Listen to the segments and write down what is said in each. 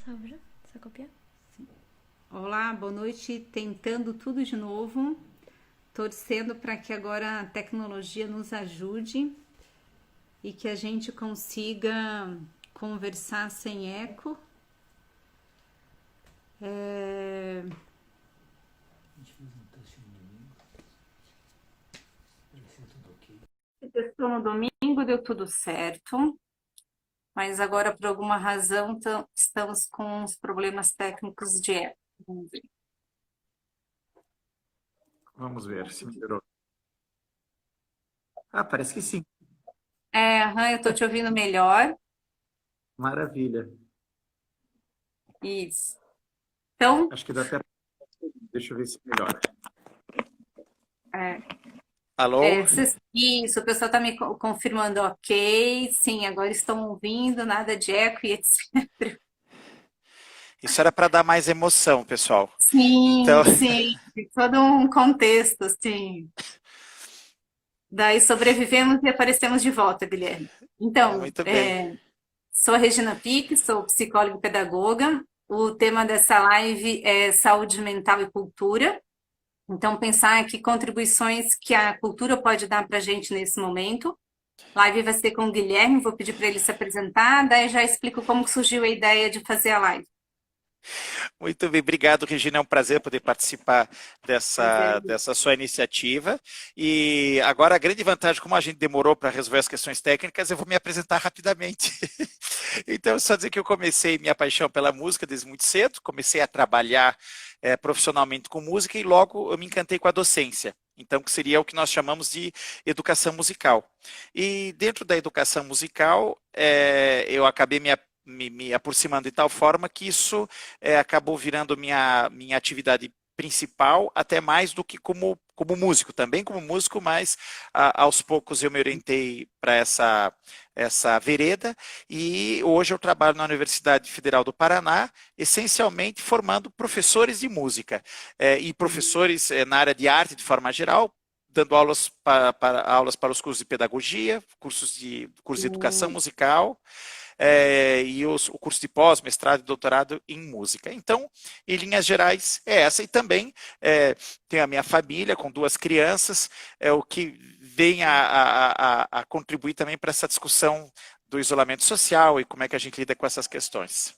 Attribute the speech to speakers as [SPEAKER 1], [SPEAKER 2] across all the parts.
[SPEAKER 1] Salve, só copiar?
[SPEAKER 2] Olá, boa noite. Tentando tudo de novo, torcendo para que agora a tecnologia nos ajude e que a gente consiga conversar sem eco. É...
[SPEAKER 3] A gente fez um teste no domingo, parecia tudo ok.
[SPEAKER 2] Testou no domingo, deu tudo certo, mas agora por alguma razão estamos com uns problemas técnicos de eco. Vamos ver.
[SPEAKER 3] Vamos ver se melhorou. Ah, parece que sim.
[SPEAKER 2] Aham, eu estou te ouvindo melhor.
[SPEAKER 3] Maravilha.
[SPEAKER 2] Isso. Então,
[SPEAKER 3] Acho que dá até. Deixa eu ver se melhora.
[SPEAKER 2] é,
[SPEAKER 3] Alô?
[SPEAKER 2] isso, o pessoal está me confirmando, ok, sim, agora estão ouvindo, nada de eco e etc.
[SPEAKER 4] Isso era para dar mais emoção, pessoal. Então,
[SPEAKER 2] Sim, sim, todo um contexto, sim. Daí sobrevivemos e aparecemos de volta, Guilherme. Então,
[SPEAKER 4] muito bem.
[SPEAKER 2] sou a Regina Pique, sou psicóloga e pedagoga. O tema dessa live é saúde mental e cultura. Então, pensar que contribuições que a cultura pode dar para a gente nesse momento. Live vai ser com o Guilherme, vou pedir para ele se apresentar, daí já explico como surgiu a ideia de fazer a live.
[SPEAKER 4] Muito bem, obrigado, Regina. É um prazer poder participar
[SPEAKER 2] Prazer.
[SPEAKER 4] dessa sua iniciativa. E agora a grande vantagem, como a gente demorou para resolver as questões técnicas, eu vou me apresentar rapidamente. Então, só dizer que eu comecei minha paixão pela música desde muito cedo, comecei a trabalhar profissionalmente com música e logo eu me encantei com a docência. Então, que seria o que nós chamamos de educação musical. E dentro da educação musical, eu acabei me aproximando de tal forma que isso acabou virando minha atividade principal, até mais do que como músico, também como músico, mas aos poucos eu me orientei para essa vereda e hoje eu trabalho na Universidade Federal do Paraná, essencialmente formando professores de música e professores na área de arte de forma geral, dando aulas aulas para os cursos de pedagogia, cursos de educação musical, e o curso de pós, mestrado e doutorado em música. Então, em linhas gerais, é essa. E também tenho a minha família com duas crianças, o que vem a contribuir também para essa discussão do isolamento social e como é que a gente lida com essas questões.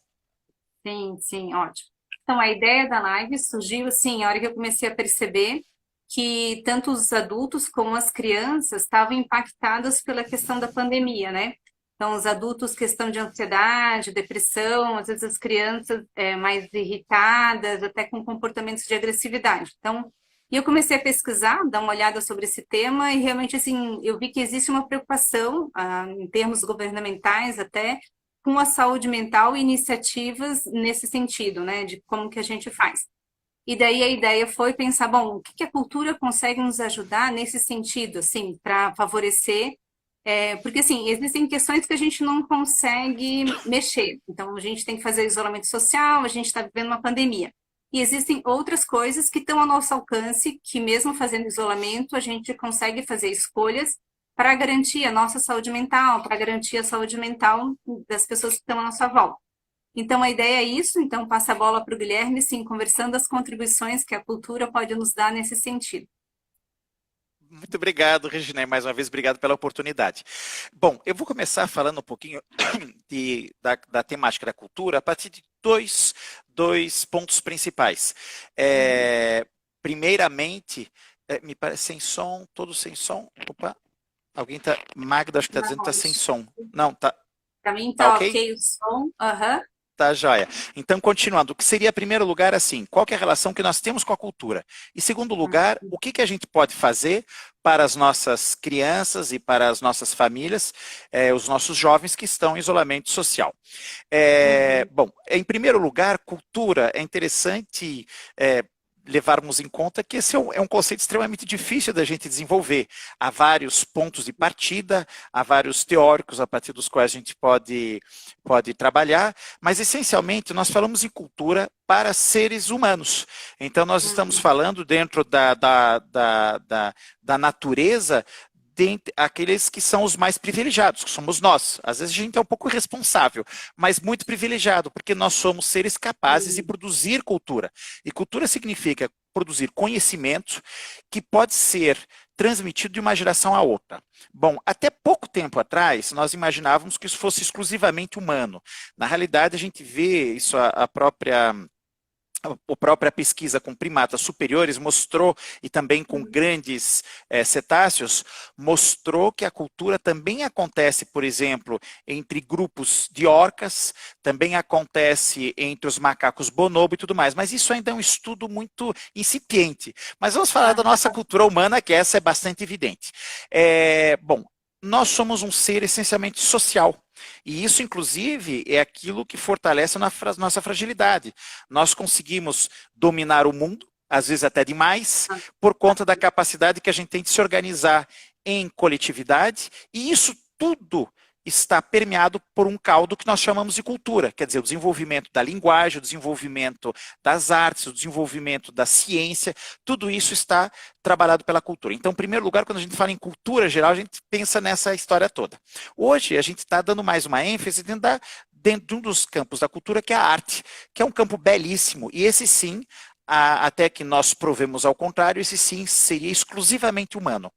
[SPEAKER 2] Sim, sim, ótimo. Então, a ideia da live surgiu assim, a hora que eu comecei a perceber que tanto os adultos como as crianças estavam impactadas pela questão da pandemia, né? Então, os adultos, questão de ansiedade, depressão, às vezes as crianças mais irritadas, até com comportamentos de agressividade. Então, e eu comecei a pesquisar, dar uma olhada sobre esse tema e realmente, assim, eu vi que existe uma preocupação, em termos governamentais até, com a saúde mental e iniciativas nesse sentido, né, de como que a gente faz. E daí a ideia foi pensar, bom, o que que a cultura consegue nos ajudar nesse sentido, assim, para favorecer, porque assim, existem questões que a gente não consegue mexer. Então a gente tem que fazer isolamento social, a gente está vivendo uma pandemia. E existem outras coisas que estão ao nosso alcance, que mesmo fazendo isolamento, a gente consegue fazer escolhas para garantir a nossa saúde mental, para garantir a saúde mental das pessoas que estão à nossa volta. Então, a ideia é isso, então passa a bola para o Guilherme, sim, conversando as contribuições que a cultura pode nos dar nesse sentido.
[SPEAKER 4] Muito obrigado, Regina, e mais uma vez obrigado pela oportunidade. Bom, eu vou começar falando um pouquinho da temática da cultura a partir de dois pontos principais. Primeiramente, me parece sem som, todos sem som. Opa, alguém está. Magda, acho que está dizendo que está sem som. Não,
[SPEAKER 2] Para mim
[SPEAKER 4] tá
[SPEAKER 2] tá
[SPEAKER 4] ok?
[SPEAKER 2] ok o som, aham.
[SPEAKER 4] Tá, joia. Então, continuando, o que seria, em primeiro lugar, assim, qual que é a relação que nós temos com a cultura? Em segundo lugar, o que a gente pode fazer para as nossas crianças e para as nossas famílias, os nossos jovens que estão em isolamento social? Bom, em primeiro lugar, cultura é interessante levarmos em conta que esse é um conceito extremamente difícil da gente desenvolver. Há vários pontos de partida, há vários teóricos a partir dos quais a gente pode trabalhar, mas essencialmente nós falamos em cultura para seres humanos. Então nós estamos falando dentro da natureza aqueles que são os mais privilegiados, que somos nós. Às vezes a gente é um pouco irresponsável, mas muito privilegiado, porque nós somos seres capazes de produzir cultura. E cultura significa produzir conhecimento que pode ser transmitido de uma geração a outra. Bom, até pouco tempo atrás, nós imaginávamos que isso fosse exclusivamente humano. Na realidade, a gente vê isso, a própria pesquisa com primatas superiores mostrou, e também com grandes cetáceos, mostrou que a cultura também acontece, por exemplo, entre grupos de orcas, também acontece entre os macacos bonobo e tudo mais, mas isso ainda é um estudo muito incipiente. Mas vamos falar da nossa cultura humana, que essa é bastante evidente. Bom, nós somos um ser essencialmente social. E isso, inclusive, é aquilo que fortalece a nossa fragilidade. Nós conseguimos dominar o mundo, às vezes até demais, por conta da capacidade que a gente tem de se organizar em coletividade, e isso tudo está permeado por um caldo que nós chamamos de cultura, quer dizer, o desenvolvimento da linguagem, o desenvolvimento das artes, o desenvolvimento da ciência, tudo isso está trabalhado pela cultura. Então, em primeiro lugar, quando a gente fala em cultura geral, a gente pensa nessa história toda. Hoje, a gente está dando mais uma ênfase dentro de um dos campos da cultura, que é a arte, que é um campo belíssimo, e esse sim, até que nós provemos ao contrário, esse sim seria exclusivamente humano.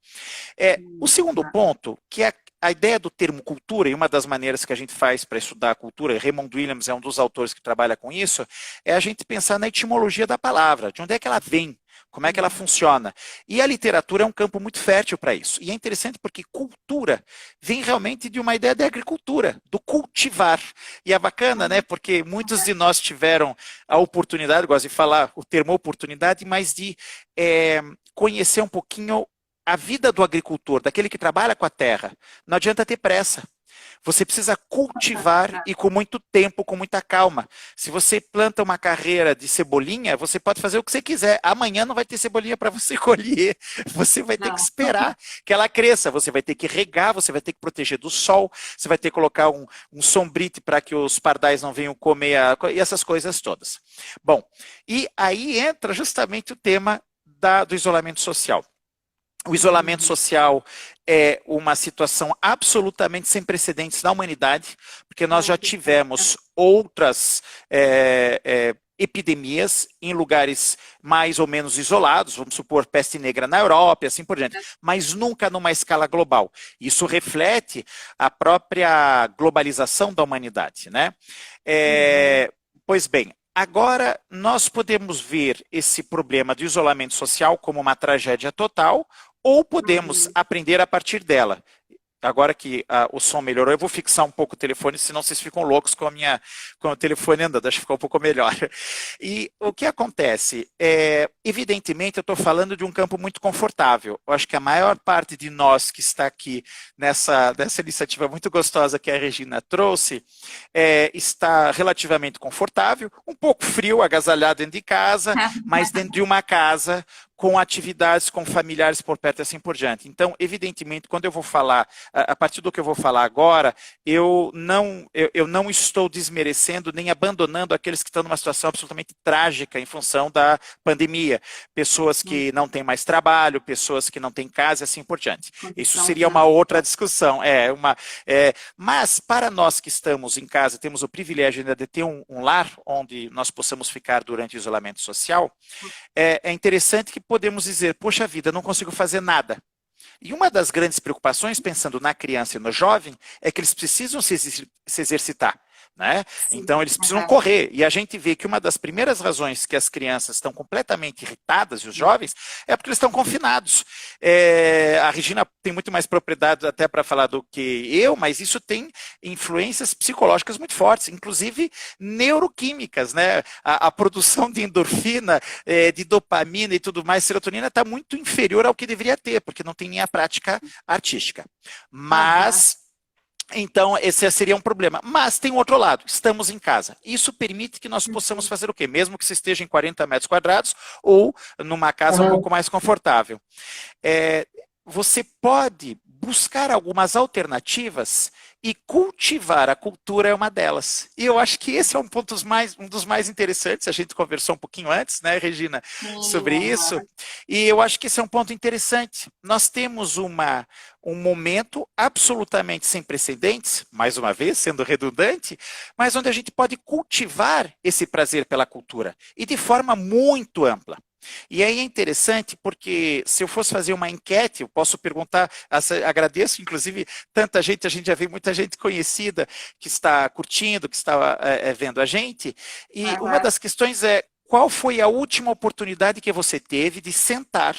[SPEAKER 4] O segundo ponto, que é a ideia do termo cultura, e uma das maneiras que a gente faz para estudar a cultura, Raymond Williams é um dos autores que trabalha com isso, é a gente pensar na etimologia da palavra, de onde é que ela vem, como é que ela funciona. E a literatura é um campo muito fértil para isso. E é interessante porque cultura vem realmente de uma ideia de agricultura, do cultivar. E é bacana, né? Porque muitos de nós tiveram a oportunidade, gosto de falar o termo oportunidade, mas de conhecer um pouquinho a vida do agricultor, daquele que trabalha com a terra. Não adianta ter pressa. Você precisa cultivar e com muito tempo, com muita calma. Se você planta uma carreira de cebolinha, você pode fazer o que você quiser. Amanhã não vai ter cebolinha para você colher. Você vai ter que esperar que ela cresça. Você vai ter que regar, você vai ter que proteger do sol, você vai ter que colocar um sombrite para que os pardais não venham comer e essas coisas todas. Bom, e aí entra justamente o tema do isolamento social. O isolamento social é uma situação absolutamente sem precedentes na humanidade, porque nós já tivemos outras epidemias em lugares mais ou menos isolados, vamos supor peste negra na Europa e assim por diante, mas nunca numa escala global. Isso reflete a própria globalização da humanidade, né? Pois bem, agora nós podemos ver esse problema do isolamento social como uma tragédia total, ou podemos aprender a partir dela. Agora que o som melhorou, eu vou fixar um pouco o telefone, senão vocês ficam loucos com o telefone andando, acho que ficou um pouco melhor. E o que acontece? Evidentemente, eu estou falando de um campo muito confortável. Eu acho que a maior parte de nós que está aqui nessa iniciativa muito gostosa que a Regina trouxe, está relativamente confortável, um pouco frio, agasalhado dentro de casa, mas dentro de uma casa com atividades com familiares por perto e assim por diante. Então, evidentemente, quando eu vou falar, a partir do que eu vou falar agora, eu não estou desmerecendo nem abandonando aqueles que estão numa situação absolutamente trágica em função da pandemia. Pessoas que não têm mais trabalho, pessoas que não têm casa e assim por diante. Isso seria uma outra discussão. Mas, para nós que estamos em casa, temos o privilégio ainda de ter um lar onde nós possamos ficar durante o isolamento social, é interessante que podemos dizer, poxa vida, não consigo fazer nada. E uma das grandes preocupações, pensando na criança e no jovem, é que eles precisam se exercitar. Né? Então eles precisam correr, e a gente vê que uma das primeiras razões que as crianças estão completamente irritadas, e os jovens, é porque eles estão confinados. A Regina tem muito mais propriedade até para falar do que eu, mas isso tem influências psicológicas muito fortes, inclusive neuroquímicas, né? A produção de endorfina, de dopamina e tudo mais, serotonina, está muito inferior ao que deveria ter, porque não tem nem a prática artística. Mas então, esse seria um problema. Mas tem um outro lado, estamos em casa. Isso permite que nós possamos fazer o quê? Mesmo que você esteja em 40 metros quadrados ou numa casa um pouco mais confortável. Você pode buscar algumas alternativas e cultivar a cultura é uma delas. E eu acho que esse é um dos mais interessantes. A gente conversou um pouquinho antes, né, Regina, sobre isso. E eu acho que esse é um ponto interessante. Nós temos um momento absolutamente sem precedentes, mais uma vez, sendo redundante, mas onde a gente pode cultivar esse prazer pela cultura e de forma muito ampla. E aí é interessante porque se eu fosse fazer uma enquete, eu posso perguntar, agradeço inclusive tanta gente, a gente já vê muita gente conhecida que está curtindo, que está vendo a gente, e uma das questões é, qual foi a última oportunidade que você teve de sentar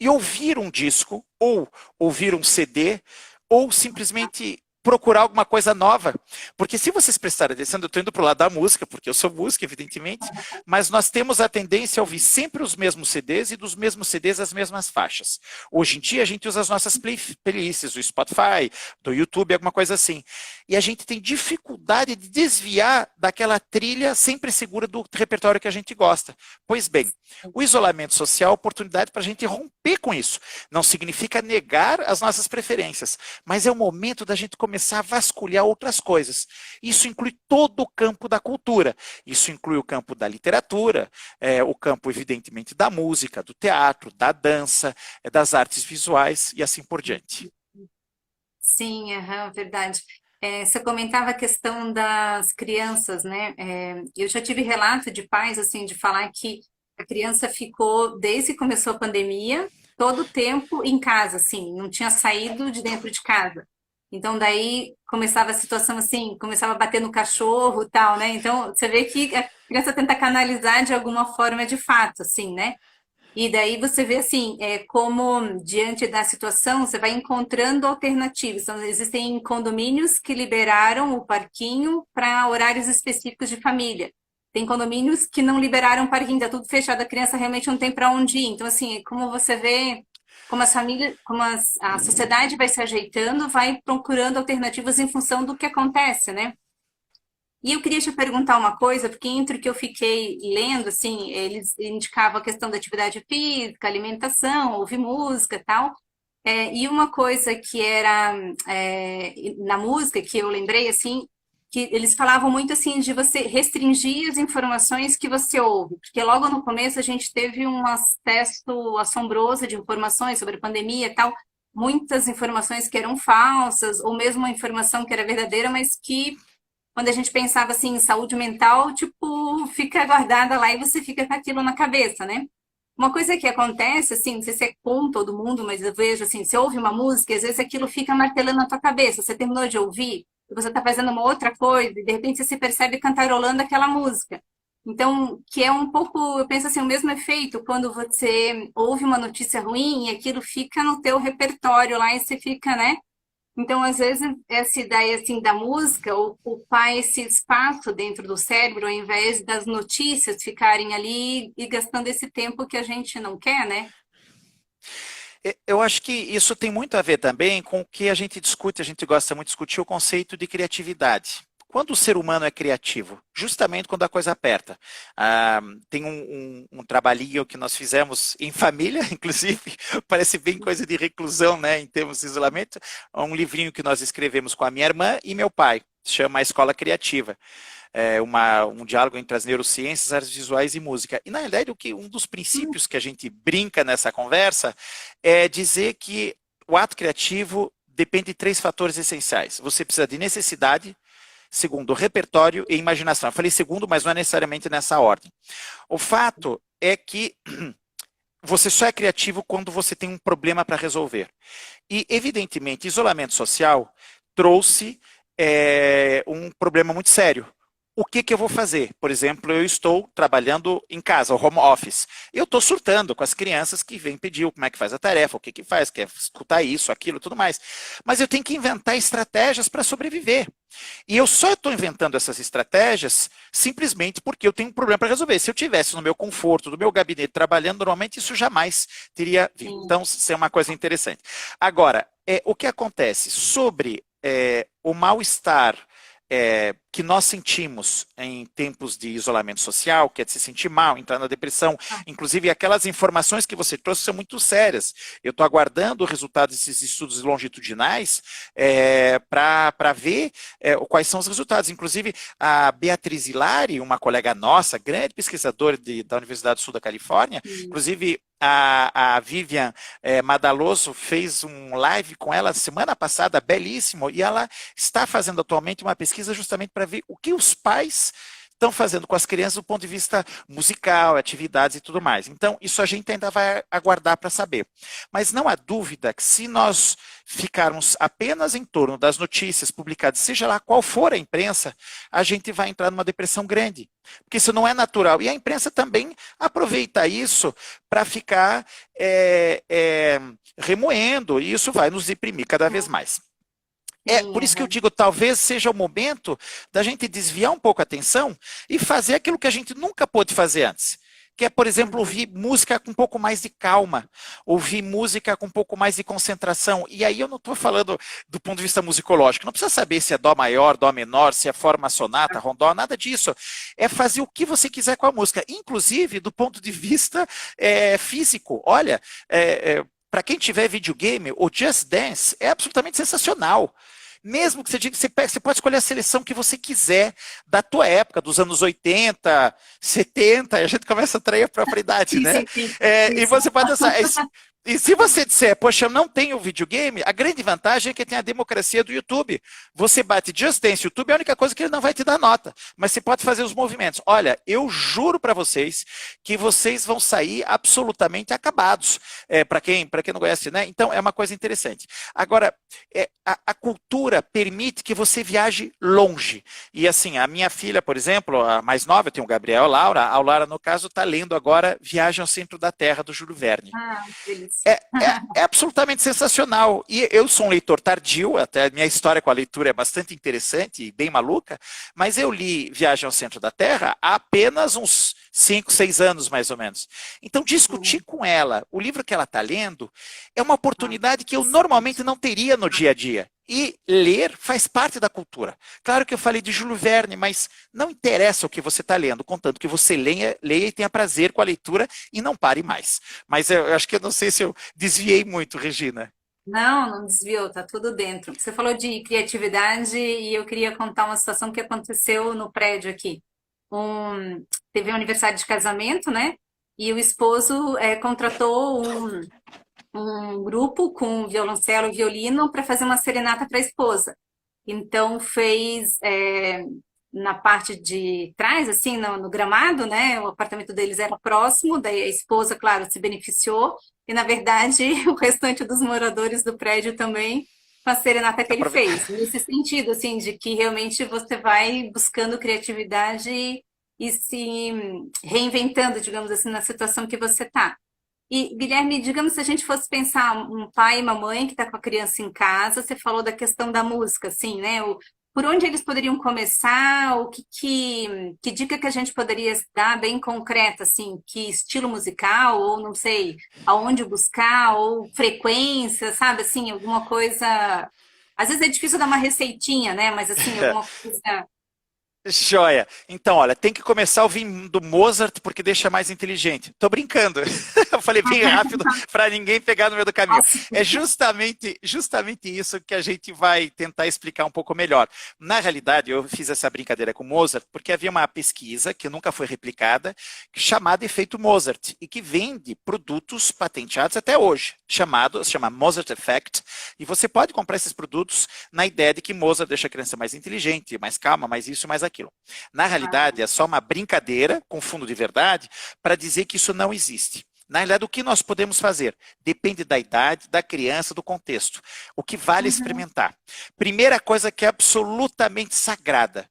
[SPEAKER 4] e ouvir um disco, ou ouvir um CD, ou simplesmente procurar alguma coisa nova, porque se vocês prestarem atenção, eu estou indo para o lado da música, porque eu sou músico, evidentemente, mas nós temos a tendência a ouvir sempre os mesmos CDs e dos mesmos CDs as mesmas faixas. Hoje em dia a gente usa as nossas playlists, do Spotify, do YouTube, alguma coisa assim, e a gente tem dificuldade de desviar daquela trilha sempre segura do repertório que a gente gosta. Pois bem, o isolamento social é a oportunidade para a gente romper com isso. Não significa negar as nossas preferências, mas é o momento da gente começar a vasculhar outras coisas. Isso inclui todo o campo da cultura. Isso inclui o campo da literatura, o campo, evidentemente, da música, do teatro, da dança, das artes visuais e assim por diante.
[SPEAKER 2] Sim, verdade. Você comentava a questão das crianças, né? Eu já tive relato de pais, assim, de falar que a criança ficou, desde que começou a pandemia, todo o tempo em casa, assim, não tinha saído de dentro de casa. Então, daí começava a situação assim, começava a bater no cachorro e tal, né? Então, você vê que a criança tenta canalizar de alguma forma de fato, assim, né? E daí você vê assim, como diante da situação você vai encontrando alternativas. Então, existem condomínios que liberaram o parquinho para horários específicos de família. Tem condomínios que não liberaram o parquinho, tá tudo fechado, a criança realmente não tem para onde ir. Então, assim, como você vê, como as famílias, a sociedade vai se ajeitando, vai procurando alternativas em função do que acontece, né? E eu queria te perguntar uma coisa, porque entre o que eu fiquei lendo, assim, eles indicavam a questão da atividade física, alimentação, ouvir música e tal. E uma coisa que era na música, que eu lembrei, assim, que eles falavam muito, assim, de você restringir as informações que você ouve. Porque logo no começo a gente teve um acesso assombroso de informações sobre a pandemia e tal. Muitas informações que eram falsas, ou mesmo uma informação que era verdadeira, mas que quando a gente pensava assim em saúde mental, tipo, fica guardada lá e você fica com aquilo na cabeça, né? Uma coisa que acontece, assim, não sei se é com todo mundo, mas eu vejo assim, você ouve uma música e às vezes aquilo fica martelando na tua cabeça. Você terminou de ouvir, e você tá fazendo uma outra coisa, e de repente você se percebe cantarolando aquela música. Então, que é um pouco, eu penso assim, o mesmo efeito quando você ouve uma notícia ruim e aquilo fica no teu repertório lá e você fica, né? Então, às vezes, essa ideia assim da música ocupar esse espaço dentro do cérebro, ao invés das notícias ficarem ali e gastando esse tempo que a gente não quer, né?
[SPEAKER 4] Eu acho que isso tem muito a ver também com o que a gente discute, a gente gosta muito de discutir o conceito de criatividade. Quando o ser humano é criativo? Justamente quando a coisa aperta. Tem um trabalhinho que nós fizemos em família, inclusive, parece bem coisa de reclusão, né, em termos de isolamento, um livrinho que nós escrevemos com a minha irmã e meu pai, se chama A Escola Criativa. Um diálogo entre as neurociências, artes visuais e música. E, na realidade, um dos princípios que a gente brinca nessa conversa é dizer que o ato criativo depende de 3 fatores essenciais. Você precisa de necessidade, segundo, repertório e imaginação. Eu falei segundo, mas não é necessariamente nessa ordem. O fato é que você só é criativo quando você tem um problema para resolver. E, evidentemente, isolamento social trouxe um problema muito sério. O que eu vou fazer? Por exemplo, eu estou trabalhando em casa, o home office. Eu estou surtando com as crianças que vêm pedir como é que faz a tarefa, o que faz, quer escutar isso, aquilo, tudo mais. Mas eu tenho que inventar estratégias para sobreviver. E eu só estou inventando essas estratégias simplesmente porque eu tenho um problema para resolver. Se eu tivesse no meu conforto, no meu gabinete, trabalhando, normalmente isso jamais teria vindo. Então, isso é uma coisa interessante. Agora, o que acontece sobre o mal-estar que nós sentimos em tempos de isolamento social, que é de se sentir mal, entrar na depressão, inclusive aquelas informações que você trouxe são muito sérias. Eu estou aguardando o resultado desses estudos longitudinais para ver quais são os resultados. Inclusive, a Beatriz Hilari, uma colega nossa, grande pesquisadora da Universidade do Sul da Califórnia, inclusive a Vivian Madaloso fez um live com ela semana passada, belíssimo, e ela está fazendo atualmente uma pesquisa justamente para ver o que os pais estão fazendo com as crianças do ponto de vista musical, atividades e tudo mais. Então, isso a gente ainda vai aguardar para saber. Mas não há dúvida que se nós ficarmos apenas em torno das notícias publicadas, seja lá qual for a imprensa, a gente vai entrar numa depressão grande. Porque isso não é natural. E a imprensa também aproveita isso para ficar remoendo, e isso vai nos deprimir cada vez mais. Por isso que eu digo, talvez seja o momento da gente desviar um pouco a atenção e fazer aquilo que a gente nunca pôde fazer antes. Que é, por exemplo, ouvir música com um pouco mais de calma, ouvir música com um pouco mais de concentração. E aí eu não estou falando do ponto de vista musicológico, não precisa saber se é dó maior, dó menor, se é forma sonata, rondó, nada disso. É fazer o que você quiser com a música, inclusive do ponto de vista físico. Olha, para quem tiver videogame, o Just Dance é absolutamente sensacional. Mesmo que você diga, você pode escolher a seleção que você quiser da tua época, dos anos 80, 70, e a gente começa a atrair a própria idade, né? E você pode pensar, e se você disser, poxa, eu não tenho videogame, a grande vantagem é que tem a democracia do YouTube. Você bate Just Dance YouTube, é a única coisa que ele não vai te dar nota, mas você pode fazer os movimentos. Olha, eu juro para vocês que vocês vão sair absolutamente acabados, para quem não conhece, né? Então, é uma coisa interessante. Agora, a cultura permite que você viaje longe. E assim, a minha filha, por exemplo, a mais nova, eu tenho o Gabriel, a Laura, no caso, está lendo agora Viagem ao Centro da Terra, do Júlio Verne.
[SPEAKER 2] Delícia.
[SPEAKER 4] É absolutamente sensacional. E eu sou um leitor tardio, até a minha história com a leitura é bastante interessante e bem maluca, mas eu li Viagem ao Centro da Terra há apenas uns 5, 6 anos, mais ou menos. Então, discutir com ela o livro que ela está lendo é uma oportunidade que eu normalmente não teria no dia a dia. E ler faz parte da cultura. Claro que eu falei de Júlio Verne, mas não interessa o que você está lendo, contanto que você leia e tenha prazer com a leitura e não pare mais. Mas eu acho que eu não sei se eu desviei muito, Regina.
[SPEAKER 2] Não desviou, tá tudo dentro. Você falou de criatividade e eu queria contar uma situação que aconteceu no prédio aqui. Teve um aniversário de casamento, né? E o esposo contratou um grupo com violoncelo e violino para fazer uma serenata para a esposa. Então fez na parte de trás, assim, no gramado, né? O apartamento deles era próximo, daí a esposa, claro, se beneficiou, e na verdade o restante dos moradores do prédio também, com a serenata que ele fez. Nesse sentido, assim, de que realmente você vai buscando criatividade e se reinventando, digamos assim, na situação que você está. E, Guilherme, digamos se a gente fosse pensar um pai e uma mãe que está com a criança em casa, você falou da questão da música, assim, né? Por onde eles poderiam começar? Que dica que a gente poderia dar bem concreta, assim? Que estilo musical, ou não sei, aonde buscar, ou frequência, sabe? Assim, alguma coisa... Às vezes é difícil dar uma receitinha, né? Mas, assim, alguma coisa...
[SPEAKER 4] Joia. Então, olha, tem que começar ouvindo Mozart porque deixa mais inteligente. Tô brincando. Eu falei bem rápido para ninguém pegar no meio do caminho. É justamente isso que a gente vai tentar explicar um pouco melhor. Na realidade, eu fiz essa brincadeira com Mozart porque havia uma pesquisa que nunca foi replicada, chamada Efeito Mozart, e que vende produtos patenteados até hoje, chama Mozart Effect, e você pode comprar esses produtos na ideia de que Mozart deixa a criança mais inteligente, mais calma, mais isso, mais aquilo. Na realidade, é só uma brincadeira com fundo de verdade para dizer que isso não existe. Na realidade, o que nós podemos fazer? Depende da idade, da criança, do contexto. O que vale experimentar? Primeira coisa que é absolutamente sagrada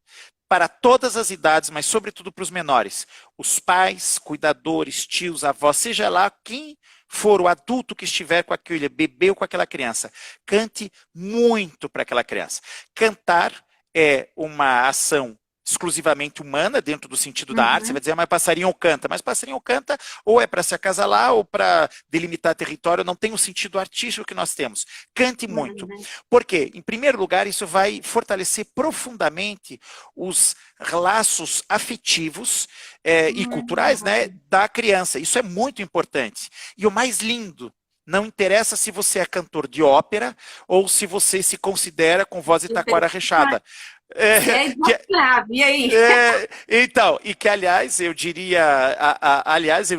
[SPEAKER 4] para todas as idades, mas sobretudo para os menores. Os pais, cuidadores, tios, avós, seja lá quem for o adulto que estiver com aquele bebê ou com aquela criança, cante muito para aquela criança. Cantar é uma ação exclusivamente humana, dentro do sentido da arte. Você vai dizer, mas passarinho canta. Mas passarinho canta ou é para se acasalar ou para delimitar território, não tem o sentido artístico que nós temos. Cante muito. Por quê? Em primeiro lugar, isso vai fortalecer profundamente os laços afetivos e culturais, né, da criança. Isso é muito importante. E o mais lindo, não interessa se você é cantor de ópera ou se você se considera com voz de taquara rechada.
[SPEAKER 2] E aí?
[SPEAKER 4] Então, e que aliás eu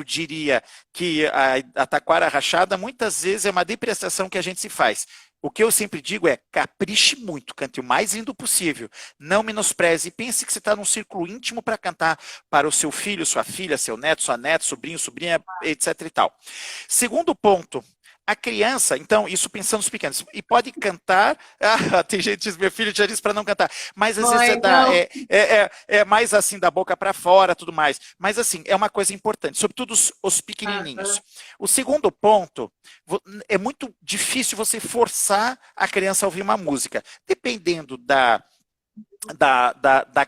[SPEAKER 4] diria que a taquara rachada muitas vezes é uma depreciação que a gente se faz. O que eu sempre digo é, capriche muito, cante o mais lindo possível, não menospreze, pense que você está num círculo íntimo para cantar para o seu filho, sua filha, seu neto, sua neta, sobrinho, sobrinha, etc e tal. Segundo ponto, a criança, então, isso pensando nos pequenos, e pode cantar, tem gente que diz, meu filho já disse para não cantar, mas às vezes é mais assim, da boca para fora, tudo mais, mas assim, é uma coisa importante, sobretudo os pequenininhos. O segundo ponto, é muito difícil você forçar a criança a ouvir uma música, dependendo da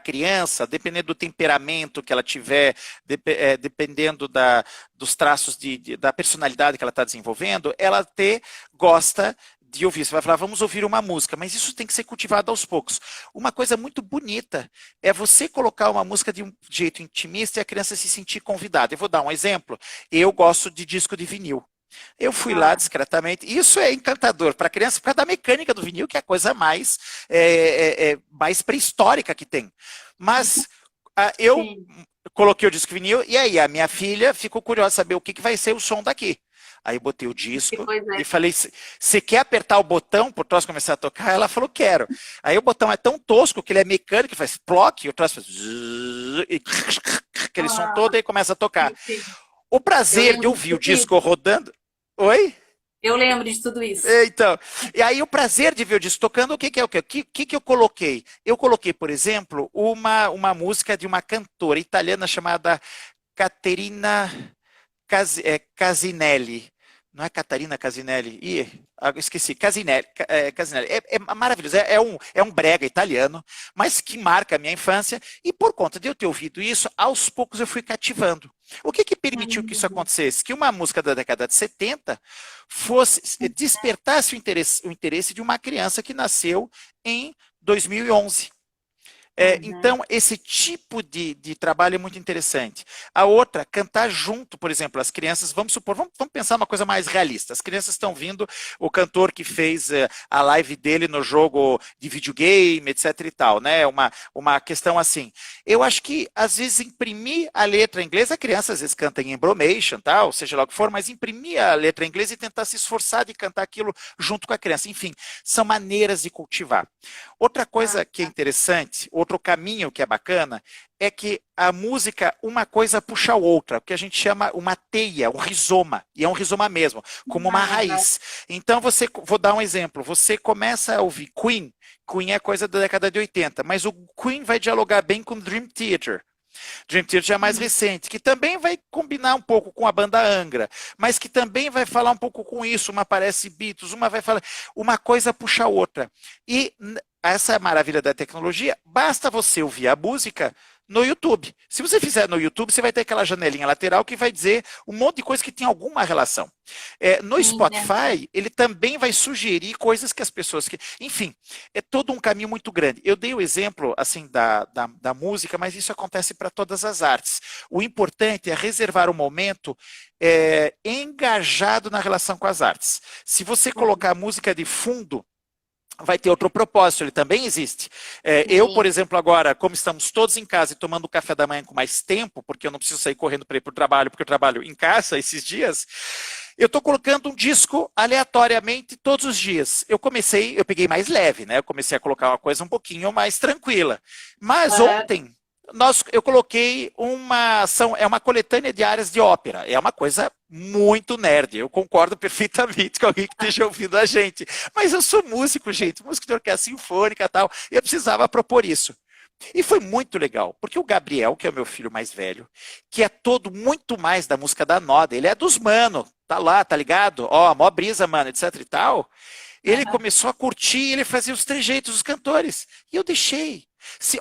[SPEAKER 4] criança, dependendo do temperamento que ela tiver, dependendo dos traços da personalidade que ela está desenvolvendo, ela até gosta de ouvir. Você vai falar, vamos ouvir uma música, mas isso tem que ser cultivado aos poucos. Uma coisa muito bonita é você colocar uma música de um jeito intimista e a criança se sentir convidada. Eu vou dar um exemplo. Eu gosto de disco de vinil. Eu fui lá discretamente, isso é encantador para a criança, por causa da mecânica do vinil, que é a coisa mais pré-histórica que tem. Mas eu coloquei o disco vinil, e aí a minha filha ficou curiosa de saber o que vai ser o som daqui. Aí eu botei o disco e falei, você quer apertar o botão para o troço começar a tocar? Ela falou, quero. Aí o botão é tão tosco que ele é mecânico, faz ploc, e o troço faz aquele som todo e começa a tocar. O prazer de ouvir o disco rodando... Oi?
[SPEAKER 2] Eu lembro de tudo isso.
[SPEAKER 4] Então, e aí o prazer de ver o disco tocando, o que é o quê? O que eu coloquei? Eu coloquei, por exemplo, uma música de uma cantora italiana chamada Caterina Casinelli. Não é Catarina Casinelli? Esqueci. Casinelli. É maravilhoso. É um brega italiano, mas que marca a minha infância. E por conta de eu ter ouvido isso, aos poucos eu fui cativando. O que permitiu que isso acontecesse? Que uma música da década de 70 despertasse o interesse de uma criança que nasceu em 2011. Então, esse tipo de trabalho é muito interessante. A outra, cantar junto, por exemplo, as crianças, vamos pensar uma coisa mais realista. As crianças estão vindo, o cantor que fez a live dele no jogo de videogame, etc e tal, né? Uma questão assim. Eu acho que, às vezes, imprimir a letra em inglês, a criança às vezes canta em embromation, tal, seja lá o que for, mas imprimir a letra em inglês e tentar se esforçar de cantar aquilo junto com a criança. Enfim, são maneiras de cultivar. Outra coisa que é interessante, outro caminho que é bacana, é que a música, uma coisa puxa a outra, o que a gente chama uma teia, um rizoma, e é um rizoma mesmo, como uma raiz. Então, vou dar um exemplo, você começa a ouvir Queen é coisa da década de 80, mas o Queen vai dialogar bem com Dream Theater. Dream Theater é mais recente, que também vai combinar um pouco com a banda Angra, mas que também vai falar um pouco com isso, uma parece Beatles, uma vai falar, uma coisa puxa a outra. E essa é a maravilha da tecnologia, basta você ouvir a música no YouTube. Se você fizer no YouTube, você vai ter aquela janelinha lateral que vai dizer um monte de coisa que tem alguma relação. No Spotify, ele também vai sugerir coisas que as pessoas... Enfim, é todo um caminho muito grande. Eu dei o exemplo assim, da música, mas isso acontece para todas as artes. O importante é reservar um momento engajado na relação com as artes. Se você colocar a música de fundo, vai ter outro propósito, ele também existe. Eu, por exemplo, agora, como estamos todos em casa e tomando café da manhã com mais tempo, porque eu não preciso sair correndo para ir para o trabalho, porque eu trabalho em casa esses dias, eu estou colocando um disco aleatoriamente todos os dias. Eu peguei mais leve, né? Eu comecei a colocar uma coisa um pouquinho mais tranquila. Mas ontem, eu coloquei é uma coletânea de áreas de ópera. É uma coisa muito nerd. Eu concordo perfeitamente com alguém que esteja ouvindo a gente. Mas eu sou músico, gente, músico de orquestra sinfônica e tal. E eu precisava propor isso. E foi muito legal, porque o Gabriel, que é o meu filho mais velho, que é todo muito mais da música da Noda, ele é dos mano, tá lá, tá ligado? Ó, mó brisa, mano, etc e tal. Ele começou a curtir, ele fazia os trejeitos dos cantores. E eu deixei.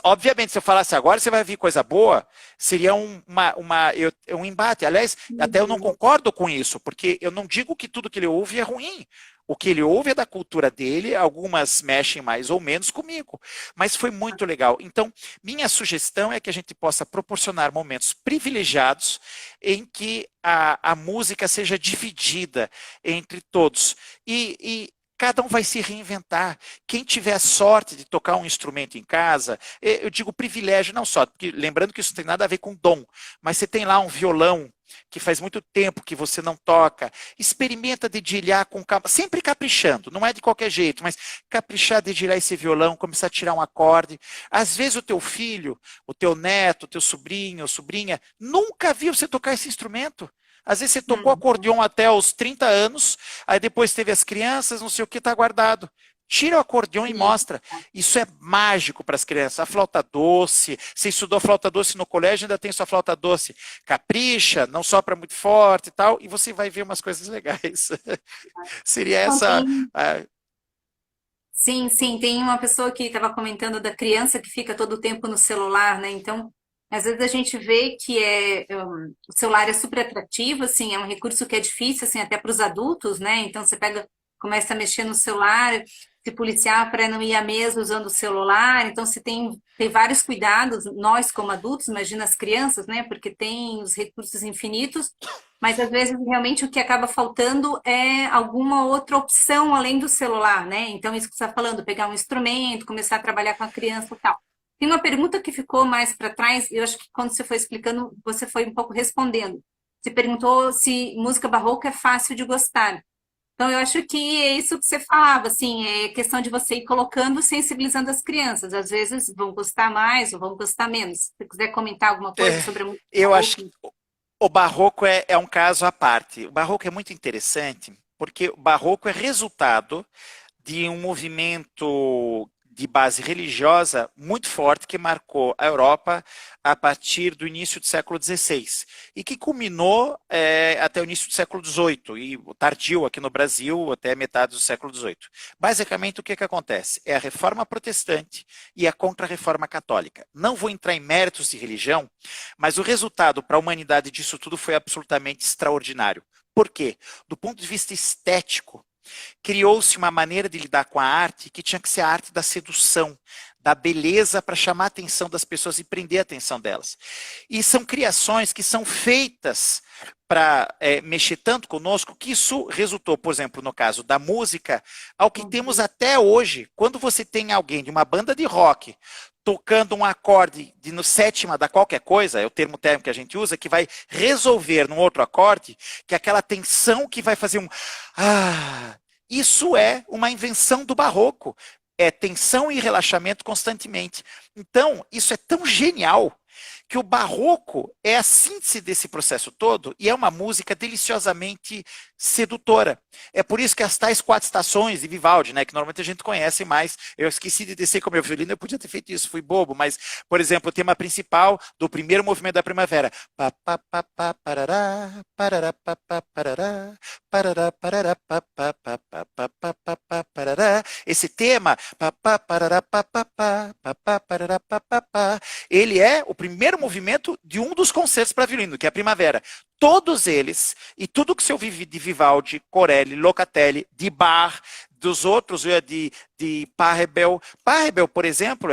[SPEAKER 4] Obviamente, se eu falasse agora, você vai vir coisa boa, seria um embate. Aliás, até eu não concordo com isso, porque eu não digo que tudo que ele ouve é ruim. O que ele ouve é da cultura dele, algumas mexem mais ou menos comigo, mas foi muito legal. Então, minha sugestão é que a gente possa proporcionar momentos privilegiados em que a música seja dividida entre todos. E cada um vai se reinventar. Quem tiver a sorte de tocar um instrumento em casa, eu digo privilégio, não só, porque lembrando que isso não tem nada a ver com dom, mas você tem lá um violão que faz muito tempo que você não toca, experimenta dedilhar com calma, sempre caprichando, não é de qualquer jeito, mas caprichar, dedilhar esse violão, começar a tirar um acorde. Às vezes o teu filho, o teu neto, o teu sobrinho ou sobrinha, nunca viu você tocar esse instrumento. Às vezes você tocou acordeon até os 30 anos, aí depois teve as crianças, não sei o que, está guardado. Tira o acordeon e mostra. Isso é mágico para as crianças. A flauta doce, você estudou flauta doce no colégio, ainda tem sua flauta doce. Capricha, não sopra muito forte e tal, e você vai ver umas coisas legais. Seria essa...
[SPEAKER 2] Sim, sim, tem uma pessoa que estava comentando da criança que fica todo o tempo no celular, né? Então, às vezes a gente vê que o celular é super atrativo, assim, é um recurso que é difícil, assim, até para os adultos, né? Então você começa a mexer no celular, se policiar para não ir à mesa usando o celular. Então você tem vários cuidados, nós como adultos, imagina as crianças, né? Porque tem os recursos infinitos, mas às vezes realmente o que acaba faltando é alguma outra opção além do celular, né? Então isso que você está falando, pegar um instrumento, começar a trabalhar com a criança e tal. Tem uma pergunta que ficou mais para trás, eu acho que quando você foi explicando, você foi um pouco respondendo. Você perguntou se música barroca é fácil de gostar. Então, eu acho que é isso que você falava, assim, é questão de você ir colocando, sensibilizando as crianças. Às vezes vão gostar mais ou vão gostar menos. Se você quiser comentar alguma coisa sobre a música
[SPEAKER 4] Eu acho
[SPEAKER 2] barroca.
[SPEAKER 4] que o barroco é um caso à parte. O barroco é muito interessante, porque o barroco é resultado de um movimento de base religiosa muito forte que marcou a Europa a partir do início do século XVI e que culminou até o início do século XVIII e tardio aqui no Brasil até metade do século XVIII. Basicamente, o que acontece? É a reforma protestante e a contra-reforma católica. Não vou entrar em méritos de religião, mas o resultado para a humanidade disso tudo foi absolutamente extraordinário. Por quê? Do ponto de vista estético, criou-se uma maneira de lidar com a arte que tinha que ser a arte da sedução, da beleza para chamar a atenção das pessoas e prender a atenção delas. E são criações que são feitas para mexer tanto conosco que isso resultou, por exemplo, no caso da música, ao que temos até hoje. Quando você tem alguém de uma banda de rock tocando um acorde no sétima da qualquer coisa, é o termo técnico que a gente usa, que vai resolver num outro acorde, que é aquela tensão que vai fazer um... Isso é uma invenção do barroco. É tensão e relaxamento constantemente. Então, isso é tão genial que o barroco é a síntese desse processo todo e é uma música deliciosamente sedutora. É por isso que as tais 4 estações de Vivaldi, né, que normalmente a gente conhece mais, eu esqueci de descer com o meu violino, eu podia ter feito isso, fui bobo, mas, por exemplo, o tema principal do primeiro movimento da primavera. Esse tema, ele é o primeiro movimento de um dos concertos para violino, que é a primavera. Todos eles, e tudo que você ouve de Vivaldi, Corelli, Locatelli, de Bach, dos outros, de Pachelbel. Pachelbel, por exemplo,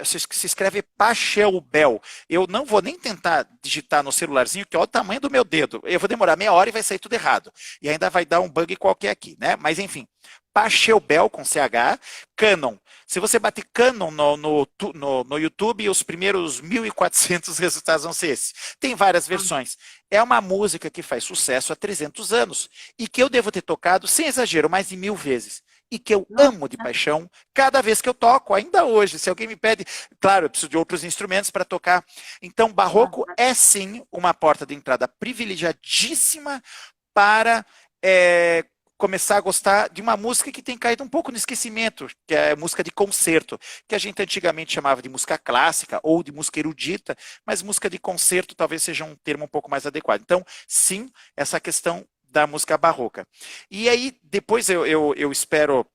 [SPEAKER 4] se escreve Pachelbel. Eu não vou nem tentar digitar no celularzinho, que é o tamanho do meu dedo. Eu vou demorar meia hora e vai sair tudo errado. E ainda vai dar um bug qualquer aqui, né? Mas enfim, Pachelbel com CH, Canon. Se você bater Canon no YouTube, os primeiros 1.400 resultados vão ser esses. Tem várias versões. É uma música que faz sucesso há 300 anos e que eu devo ter tocado, sem exagero, mais de 1000 vezes. E que eu amo de paixão cada vez que eu toco, ainda hoje. Se alguém me pede, claro, eu preciso de outros instrumentos para tocar. Então, barroco é sim uma porta de entrada privilegiadíssima para começar a gostar de uma música que tem caído um pouco no esquecimento, que é a música de concerto, que a gente antigamente chamava de música clássica ou de música erudita, mas música de concerto talvez seja um termo um pouco mais adequado. Então, sim, essa questão da música barroca. E aí, depois eu espero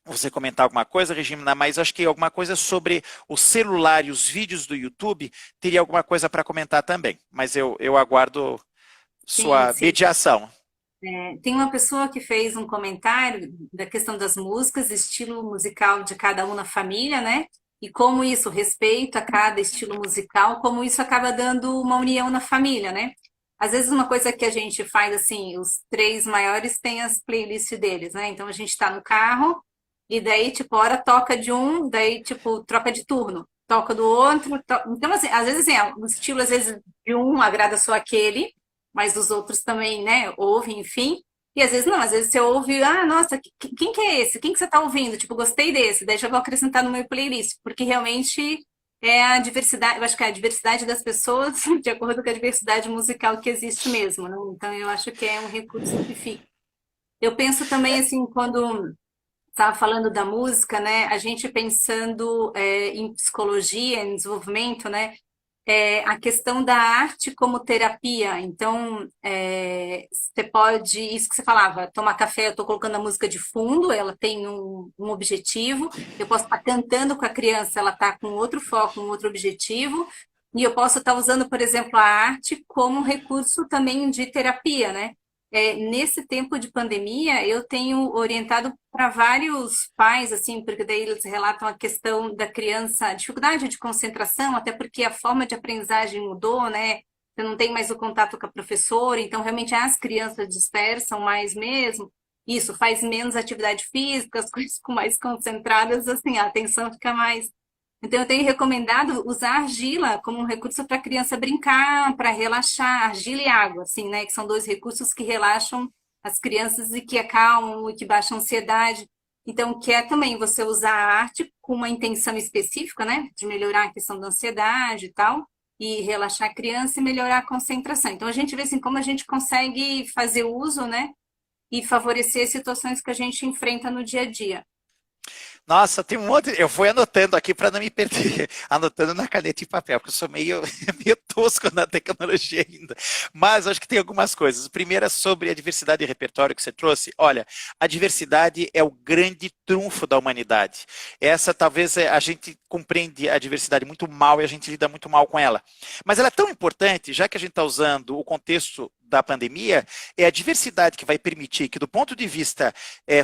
[SPEAKER 4] você comentar alguma coisa, Regina, mas acho que alguma coisa sobre o celular e os vídeos do YouTube, teria alguma coisa para comentar também, mas eu aguardo
[SPEAKER 2] Sim,
[SPEAKER 4] sua
[SPEAKER 2] sim.
[SPEAKER 4] mediação.
[SPEAKER 2] Tem uma pessoa que fez um comentário da questão das músicas, estilo musical de cada um na família, né? E como isso, respeito a cada estilo musical, como isso acaba dando uma união na família, né? Às vezes uma coisa que a gente faz assim, os três maiores têm as playlists deles, né? Então a gente tá no carro e daí, tipo, hora toca de um, daí, tipo, troca de turno, toca do outro. Então, assim, às vezes, assim, o estilo, às vezes, de um agrada só aquele, mas os outros também, né, ouvem, enfim. E às vezes não, às vezes você ouve, ah, nossa, quem que é esse? Quem que você tá ouvindo? Tipo, gostei desse, daí já vou acrescentar no meu playlist, porque realmente é a diversidade, eu acho que é a diversidade das pessoas de acordo com a diversidade musical que existe mesmo, né? Então eu acho que é um recurso que fica. Eu penso também, assim, quando estava falando da música, né, a gente pensando em psicologia, em desenvolvimento, né, a questão da arte como terapia. Então, você pode, isso que você falava, tomar café, eu estou colocando a música de fundo, ela tem um objetivo, eu posso estar cantando com a criança, ela está com outro foco, um outro objetivo, e eu posso estar usando, por exemplo, a arte como um recurso também de terapia, né? Nesse tempo de pandemia, eu tenho orientado para vários pais, assim, porque daí eles relatam a questão da criança, a dificuldade de concentração, até porque a forma de aprendizagem mudou, né? Você não tem mais o contato com a professora, então realmente as crianças dispersam mais mesmo. Isso faz menos atividade física, as coisas ficam mais concentradas, assim, a atenção fica mais. Então, eu tenho recomendado usar argila como um recurso para a criança brincar, para relaxar, argila e água, assim, né? Que são dois recursos que relaxam as crianças e que acalmam e que baixam a ansiedade. Então, que é também você usar a arte com uma intenção específica, né? De melhorar a questão da ansiedade e tal, e relaxar a criança e melhorar a concentração. Então, a gente vê assim como a gente consegue fazer uso, né? E favorecer situações que a gente enfrenta no dia a dia.
[SPEAKER 4] Nossa, tem um monte. Eu vou anotando aqui para não me perder, anotando na caneta e papel, porque eu sou meio, meio tosco na tecnologia ainda. Mas acho que tem algumas coisas. Primeira, sobre a diversidade de repertório que você trouxe. Olha, a diversidade é o grande trunfo da humanidade. Essa talvez a gente compreende a diversidade muito mal e a gente lida muito mal com ela. Mas ela é tão importante, já que a gente está usando o contexto da pandemia, é a diversidade que vai permitir que, do ponto de vista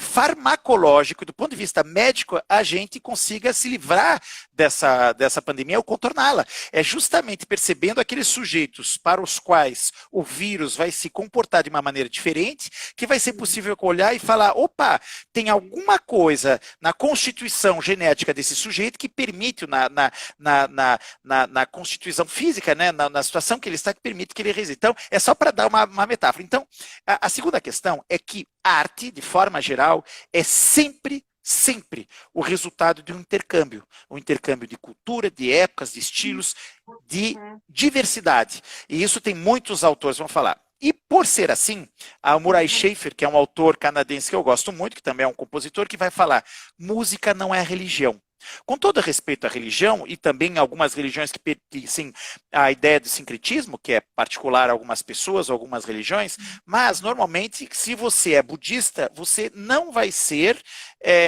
[SPEAKER 4] farmacológico, do ponto de vista médico, a gente consiga se livrar dessa pandemia ou contorná-la. É justamente percebendo aqueles sujeitos para os quais o vírus vai se comportar de uma maneira diferente, que vai ser possível olhar e falar, opa, tem alguma coisa na constituição genética desse sujeito que permite, na constituição física, né, na situação que ele está, que permite que ele resida. Então, é só para dar uma metáfora. Então, a segunda questão é que a arte, de forma geral, é sempre o resultado de um intercâmbio de cultura, de épocas, de estilos, de diversidade. E isso tem muitos autores vão falar. E por ser assim, a Murray Schafer, que é um autor canadense que eu gosto muito, que também é um compositor, que vai falar: música não é religião. Com todo respeito à religião, e também algumas religiões que pertencem à ideia do sincretismo, que é particular a algumas pessoas, algumas religiões, mas normalmente, se você é budista, você não vai ser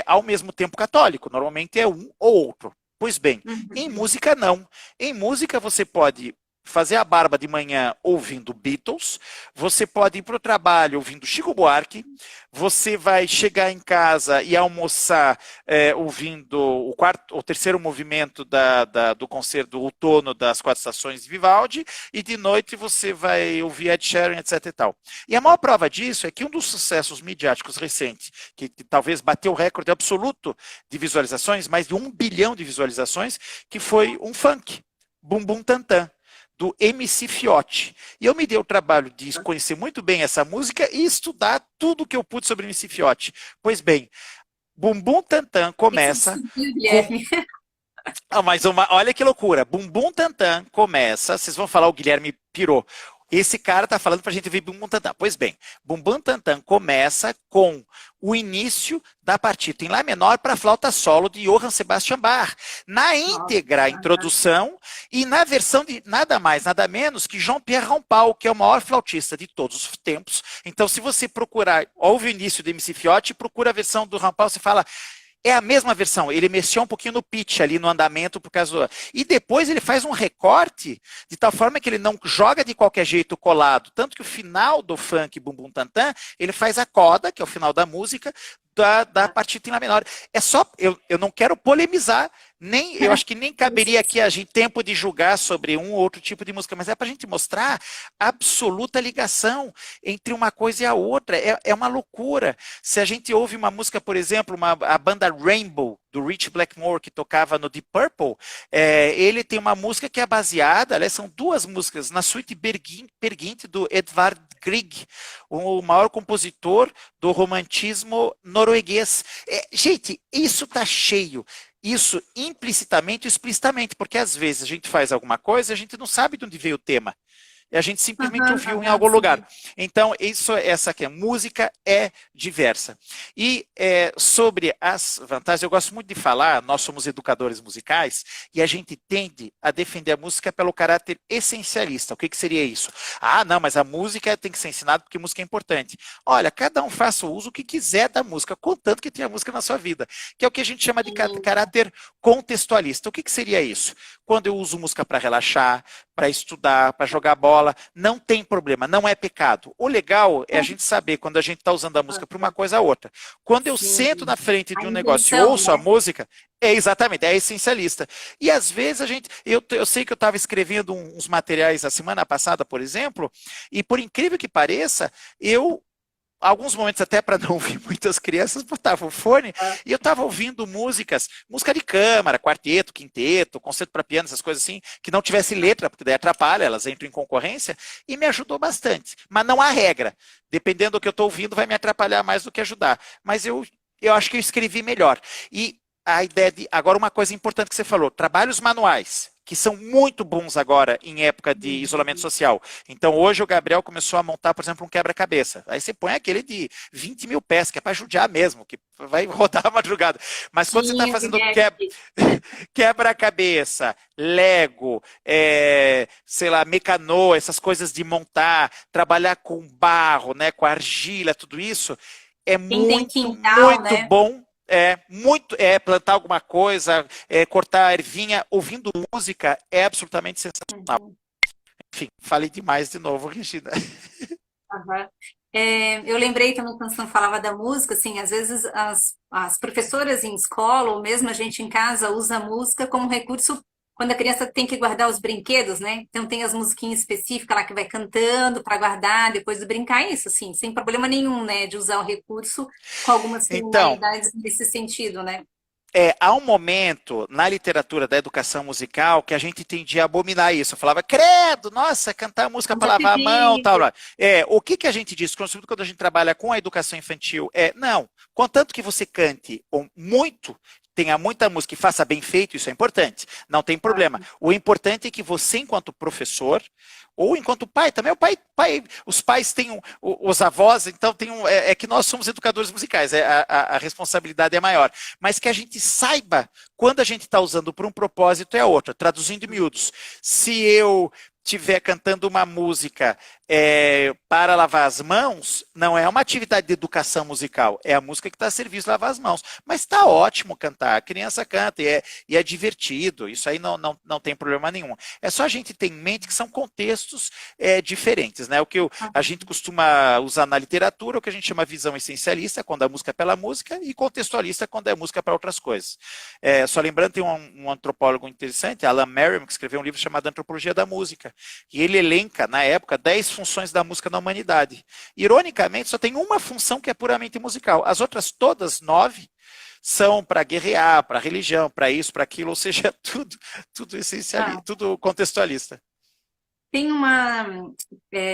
[SPEAKER 4] ao mesmo tempo católico, normalmente é um ou outro. Pois bem, em música não. Em música você pode fazer a barba de manhã ouvindo Beatles, você pode ir para o trabalho ouvindo Chico Buarque, você vai chegar em casa e almoçar ouvindo o terceiro movimento do concerto do outono das quatro estações de Vivaldi, e de noite você vai ouvir Ed Sheeran, etc. e tal. E a maior prova disso é que um dos sucessos midiáticos recentes, que talvez bateu o recorde absoluto de visualizações, mais de 1 bilhão de visualizações, que foi um funk, Bum Bum Tantan, do MC Fiote. E eu me dei o trabalho de conhecer muito bem essa música e estudar tudo que eu pude sobre MC Fiote. Pois bem, Bumbum Tantan começa... olha que loucura. Bumbum Tantan começa... Vocês vão falar, o Guilherme pirou. Esse cara está falando para a gente ver Bumbum Tantan. Pois bem, Bumbum Tantan começa com o início da partita em Lá menor para flauta solo de Johann Sebastian Bach. Na íntegra, a introdução, e na versão de nada mais, nada menos que Jean-Pierre Rampal, que é o maior flautista de todos os tempos. Então, se você procurar, ouve o início do MC Fiote, procura a versão do Rampal, você fala... é a mesma versão, ele mexeu um pouquinho no pitch ali, no andamento, por causa do... E depois ele faz um recorte, de tal forma que ele não joga de qualquer jeito colado, tanto que o final do funk Bum Bum Tantan, ele faz a coda, que é o final da música, da partida em Lá menor. É só, eu não quero polemizar, nem, eu acho que nem caberia aqui a gente tempo de julgar sobre um ou outro tipo de música, mas é para a gente mostrar a absoluta ligação entre uma coisa e a outra. É uma loucura. Se a gente ouve uma música, por exemplo, a banda Rainbow, do Rich Blackmore, que tocava no Deep Purple, ele tem uma música que é baseada, aliás, são duas músicas, na suíte Per Gynt, do Edvard Grieg, o maior compositor do romantismo norueguês. Gente, isso tá cheio. Isso implicitamente ou explicitamente, porque às vezes a gente faz alguma coisa e a gente não sabe de onde veio o tema. E a gente simplesmente ouviu em algum lugar. Então, essa aqui, a música é diversa. E sobre as vantagens, eu gosto muito de falar, nós somos educadores musicais, e a gente tende a defender a música pelo caráter essencialista. O que seria isso? Ah, não, mas a música tem que ser ensinada porque música é importante. Olha, cada um faça o uso que quiser da música, contanto que tenha música na sua vida, que é o que a gente chama de caráter contextualista. O que seria isso? Quando eu uso música para relaxar, para estudar, para jogar bola, não tem problema, não é pecado. O legal é a gente saber quando a gente está usando a música para uma coisa ou outra. Quando eu sento na frente de um negócio e ouço a música, exatamente, é essencialista. E às vezes eu sei que eu estava escrevendo uns materiais a semana passada, por exemplo, e por incrível que pareça, alguns momentos até para não ouvir muitas crianças, botava o fone e eu estava ouvindo música de câmara, quarteto, quinteto, concerto para piano, essas coisas assim, que não tivesse letra, porque daí atrapalha, elas entram em concorrência, e me ajudou bastante. Mas não há regra. Dependendo do que eu estou ouvindo, vai me atrapalhar mais do que ajudar. Mas eu acho que eu escrevi melhor. E a ideia agora, uma coisa importante que você falou, trabalhos manuais, que são muito bons agora em época de isolamento social. Então, hoje o Gabriel começou a montar, por exemplo, um quebra-cabeça. Aí você põe aquele de 20 mil peças, que é para judiar mesmo, que vai rodar a madrugada. Mas quando você está fazendo quebra-cabeça, Lego, sei lá, mecanô, essas coisas de montar, trabalhar com barro, né, com argila, tudo isso, é muito, quintal, muito, né? Bom. Plantar alguma coisa, cortar a ervinha, ouvindo música é absolutamente sensacional. Enfim, falei demais de novo, Regina.
[SPEAKER 2] Eu lembrei que a canção falava da música, assim, às vezes as professoras em escola, ou mesmo a gente em casa, usa a música como recurso quando a criança tem que guardar os brinquedos, né? Então tem as musiquinhas específicas lá que vai cantando para guardar depois do brincar, isso, assim, sem problema nenhum, né? De usar o recurso com algumas finalidades nesse sentido, né?
[SPEAKER 4] Há um momento na literatura da educação musical que a gente tendia a abominar isso. Eu falava, credo, nossa, cantar música para lavar a mão, tal. O que a gente diz, quando a gente trabalha com a educação infantil, não, contanto que você cante muito, tenha muita música e faça bem feito, isso é importante, não tem problema. O importante é que você, enquanto professor, ou enquanto pai, também os pais têm, os avós, então é que nós somos educadores musicais, a responsabilidade é maior, mas que a gente saiba quando a gente está usando para um propósito é outro, traduzindo em miúdos. Se eu estiver cantando uma música para lavar as mãos, não é uma atividade de educação musical, é a música que está a serviço de lavar as mãos. Mas está ótimo cantar, a criança canta e é divertido, isso aí não tem problema nenhum. É só a gente ter em mente que são contextos diferentes, né? O que a gente costuma usar na literatura, o que a gente chama visão essencialista, quando a música é pela música, e contextualista, quando é música para outras coisas. Só lembrando, tem um antropólogo interessante, Alan Merriam, que escreveu um livro chamado Antropologia da Música, e ele elenca, na época, 10 funções da música na humanidade. Ironicamente, só tem uma função que é puramente musical. As outras todas, 9, são para guerrear, para religião, para isso, para aquilo, ou seja, tudo essencialista, tudo contextualista.
[SPEAKER 2] Tem uma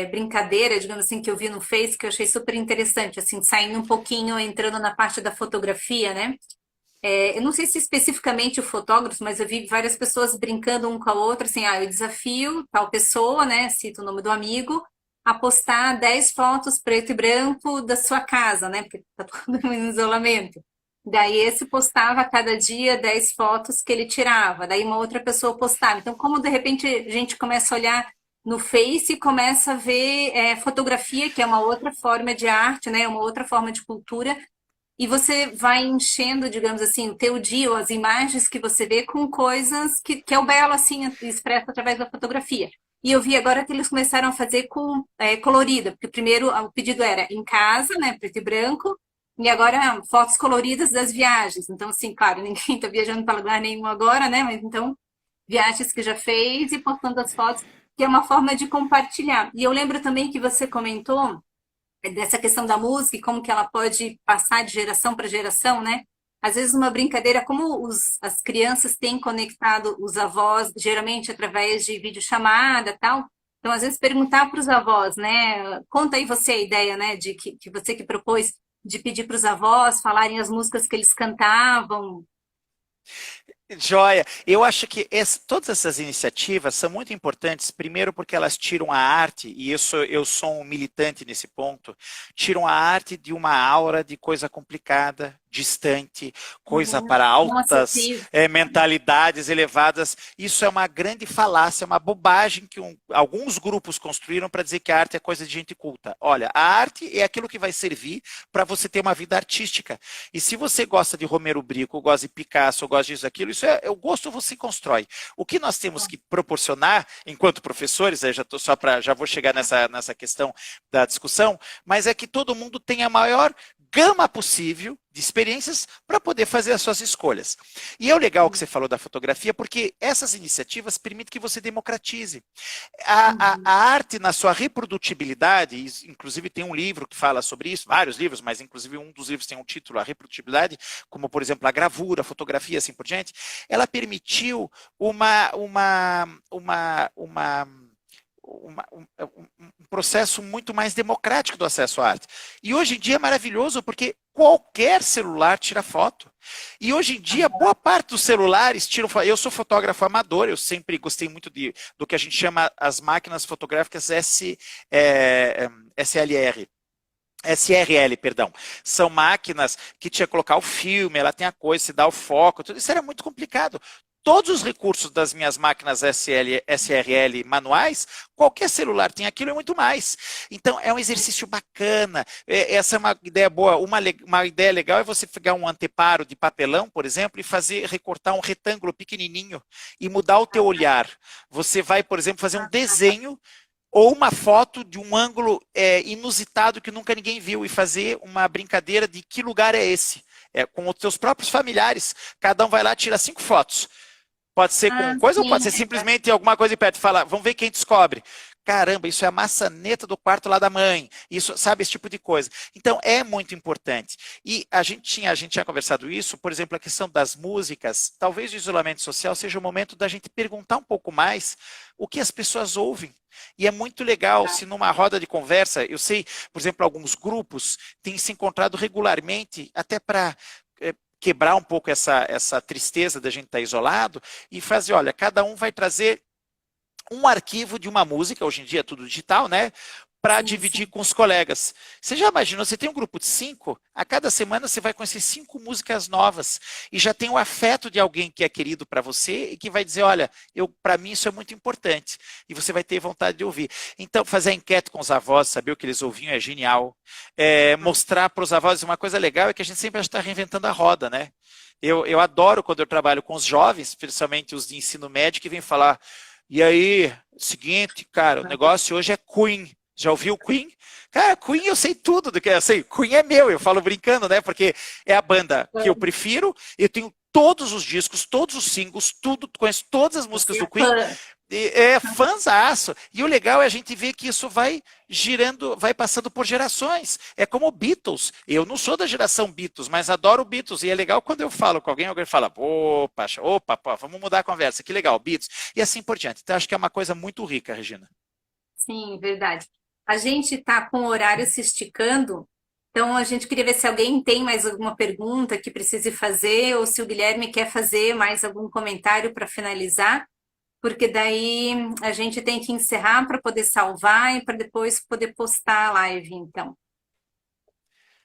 [SPEAKER 2] brincadeira, digamos assim, que eu vi no Face, que eu achei super interessante, assim, saindo um pouquinho, entrando na parte da fotografia, né? Eu não sei se especificamente o fotógrafo, mas eu vi várias pessoas brincando um com a outra, assim, eu desafio tal pessoa, né, cito o nome do amigo, a postar 10 fotos preto e branco da sua casa, né, porque tá todo mundo em isolamento. Daí esse postava a cada dia 10 fotos que ele tirava, daí uma outra pessoa postava. Então, como de repente a gente começa a olhar no Face e começa a ver fotografia, que é uma outra forma de arte, né, uma outra forma de cultura, e você vai enchendo, digamos assim, o teu dia ou as imagens que você vê com coisas que é o belo, assim, expresso através da fotografia. E eu vi agora que eles começaram a fazer com colorida, porque primeiro o pedido era em casa, né, preto e branco, e agora fotos coloridas das viagens. Então, assim, claro, ninguém está viajando para lugar nenhum agora, né, mas então, viagens que já fez e postando as fotos, que é uma forma de compartilhar. E eu lembro também que você comentou dessa questão da música e como que ela pode passar de geração para geração, né? Às vezes uma brincadeira, como as crianças têm conectado os avós, geralmente através de videochamada, tal. Então, às vezes perguntar para os avós, né? Conta aí você a ideia, né? De que você que propôs de pedir para os avós falarem as músicas que eles cantavam.
[SPEAKER 4] Joia, eu acho que todas essas iniciativas são muito importantes, primeiro porque elas tiram a arte, e isso eu sou um militante nesse ponto, tiram a arte de uma aura de coisa complicada, distante, coisa
[SPEAKER 2] Uhum.
[SPEAKER 4] para
[SPEAKER 2] Não
[SPEAKER 4] altas
[SPEAKER 2] acessível.
[SPEAKER 4] mentalidades elevadas. Isso é uma grande falácia, uma bobagem que alguns grupos construíram para dizer que a arte é coisa de gente culta. Olha, a arte é aquilo que vai servir para você ter uma vida artística. E se você gosta de Romero Brito, gosta de Picasso, gosta disso, aquilo, isso é o gosto você constrói. O que nós temos que proporcionar, enquanto professores, aí já vou chegar nessa questão da discussão, mas é que todo mundo tenha a maior gama possível de experiências para poder fazer as suas escolhas. E é o legal que você falou da fotografia, porque essas iniciativas permitem que você democratize. A arte na sua reprodutibilidade, inclusive tem um livro que fala sobre isso, vários livros, mas inclusive um dos livros tem um título, A Reprodutibilidade, como por exemplo a gravura, a fotografia, assim por diante, ela permitiu um processo muito mais democrático do acesso à arte. E hoje em dia é maravilhoso porque qualquer celular tira foto. E hoje em dia, boa parte dos celulares tiram foto. Eu sou fotógrafo amador, eu sempre gostei muito do que a gente chama as máquinas fotográficas SLR. SRL, perdão. São máquinas que tinha que colocar o filme, ela tem a coisa, se dá o foco, tudo isso era muito complicado. Todos os recursos das minhas máquinas SRL manuais, qualquer celular tem aquilo e muito mais. Então, é um exercício bacana. Essa é uma ideia boa. Uma ideia legal é você pegar um anteparo de papelão, por exemplo, e recortar um retângulo pequenininho e mudar o teu olhar. Você vai, por exemplo, fazer um desenho ou uma foto de um ângulo inusitado que nunca ninguém viu e fazer uma brincadeira de que lugar é esse. Com os seus próprios familiares. Cada um vai lá e tira 5 fotos. Pode ser com coisa ou
[SPEAKER 2] Sim.
[SPEAKER 4] pode ser simplesmente alguma coisa de perto. Fala, vamos ver quem descobre. Caramba, isso é a maçaneta do quarto lá da mãe. Isso, sabe, esse tipo de coisa. Então, é muito importante. E a gente tinha conversado isso, por exemplo, a questão das músicas. Talvez o isolamento social seja o momento da gente perguntar um pouco mais o que as pessoas ouvem. E é muito legal se numa roda de conversa, eu sei, por exemplo, alguns grupos têm se encontrado regularmente, até para quebrar um pouco essa tristeza da gente estar isolado e fazer, olha, cada um vai trazer um arquivo de uma música, hoje em dia é tudo digital, né? Para dividir com os colegas. Você já imaginou, você tem um grupo de 5, a cada semana você vai conhecer 5 músicas novas e já tem o afeto de alguém que é querido para você e que vai dizer, olha, para mim isso é muito importante e você vai ter vontade de ouvir. Então, fazer a enquete com os avós, saber o que eles ouviam é genial. Mostrar para os avós uma coisa legal é que a gente sempre está reinventando a roda, né? Eu adoro quando eu trabalho com os jovens, principalmente os de ensino médio, que vêm falar, e aí, seguinte, cara, o negócio hoje é Queen. Já ouviu Queen? Cara, Queen eu sei tudo do que eu sei. Queen é meu, eu falo brincando, né? Porque é a banda que eu prefiro. Eu tenho todos os discos, todos os singles, tudo, conheço todas as músicas do Queen. É fãzaço. E o legal é a gente ver que isso vai girando, vai passando por gerações. É como Beatles. Eu não sou da geração Beatles, mas adoro Beatles. E é legal quando eu falo com alguém fala, opa, vamos mudar a conversa, que legal, Beatles. E assim por diante. Então, acho que é uma coisa muito rica, Regina.
[SPEAKER 2] Sim, verdade. A gente está com o horário se esticando, então a gente queria ver se alguém tem mais alguma pergunta que precise fazer, ou se o Guilherme quer fazer mais algum comentário para finalizar, porque daí a gente tem que encerrar para poder salvar e para depois poder postar a live, então.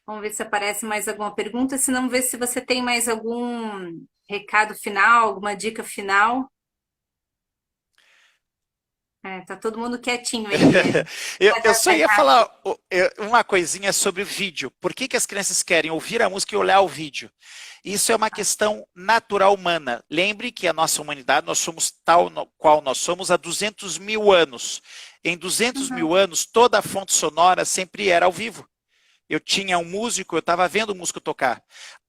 [SPEAKER 2] Vamos ver se aparece mais alguma pergunta, se não, ver se você tem mais algum recado final, alguma dica final. Tá todo mundo quietinho aí, Guilherme.
[SPEAKER 4] Eu só ia falar uma coisinha sobre o vídeo. Por que as crianças querem ouvir a música e olhar o vídeo? Isso é uma questão natural humana. Lembre que a nossa humanidade, nós somos tal qual nós somos há 200 mil anos. Em 200 mil anos, toda a fonte sonora sempre era ao vivo. Eu tinha um músico, eu estava vendo o músico tocar.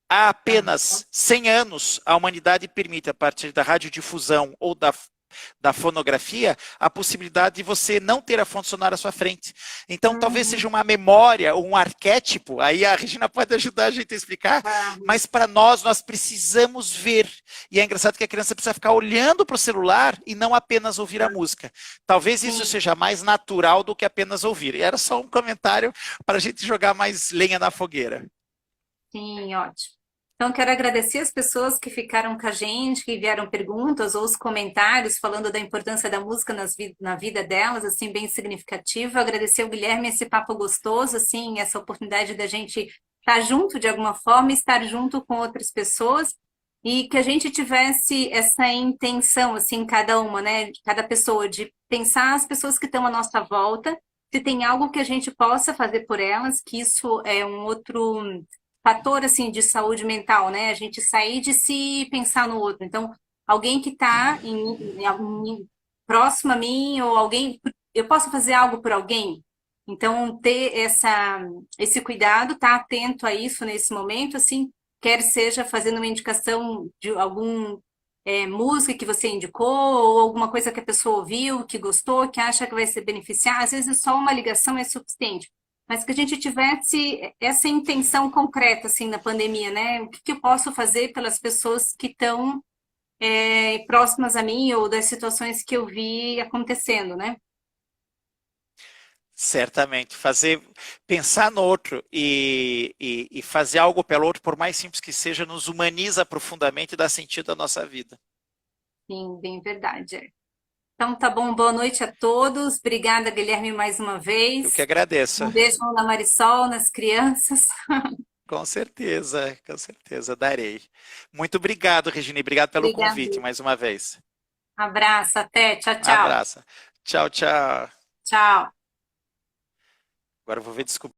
[SPEAKER 4] Há apenas 100 anos, a humanidade permite, a partir da radiodifusão ou da fonografia, a possibilidade de você não ter a fonte sonora à sua frente. Então, talvez seja uma memória, um arquétipo, aí a Regina pode ajudar a gente a explicar, mas para nós precisamos ver. E é engraçado que a criança precisa ficar olhando para o celular e não apenas ouvir a música. Talvez isso seja mais natural do que apenas ouvir. E era só um comentário para a gente jogar mais lenha na fogueira.
[SPEAKER 2] Sim, ótimo. Então, quero agradecer as pessoas que ficaram com a gente, que enviaram perguntas ou os comentários falando da importância da música na vida delas, assim, bem significativo. Agradecer ao Guilherme esse papo gostoso, assim, essa oportunidade da gente estar junto de alguma forma, estar junto com outras pessoas e que a gente tivesse essa intenção, assim, cada uma, né, cada pessoa, de pensar as pessoas que estão à nossa volta, se tem algo que a gente possa fazer por elas, que isso é um outro fator assim de saúde mental, né? A gente sair de si e pensar no outro. Então, alguém que está próximo a mim ou alguém, eu posso fazer algo por alguém? Então, ter esse cuidado, estar atento a isso nesse momento, assim, quer seja fazendo uma indicação de algum música que você indicou ou alguma coisa que a pessoa ouviu, que gostou, que acha que vai se beneficiar. Às vezes, só uma ligação é suficiente, mas que a gente tivesse essa intenção concreta, assim, na pandemia, né? O que eu posso fazer pelas pessoas que estão próximas a mim ou das situações que eu vi acontecendo, né?
[SPEAKER 4] Certamente, pensar no outro e fazer algo pelo outro, por mais simples que seja, nos humaniza profundamente e dá sentido à nossa vida.
[SPEAKER 2] Sim, bem verdade. Então, tá bom, boa noite a todos. Obrigada, Guilherme, mais uma vez.
[SPEAKER 4] Eu que agradeço.
[SPEAKER 2] Um beijo na Marisol, nas crianças.
[SPEAKER 4] Com certeza, darei. Muito obrigado, Regina, e obrigado pelo convite mais uma vez.
[SPEAKER 2] Abraço, até, tchau, tchau.
[SPEAKER 4] Abraço. Tchau, tchau.
[SPEAKER 2] Tchau.
[SPEAKER 4] Agora eu vou ver, desculpa.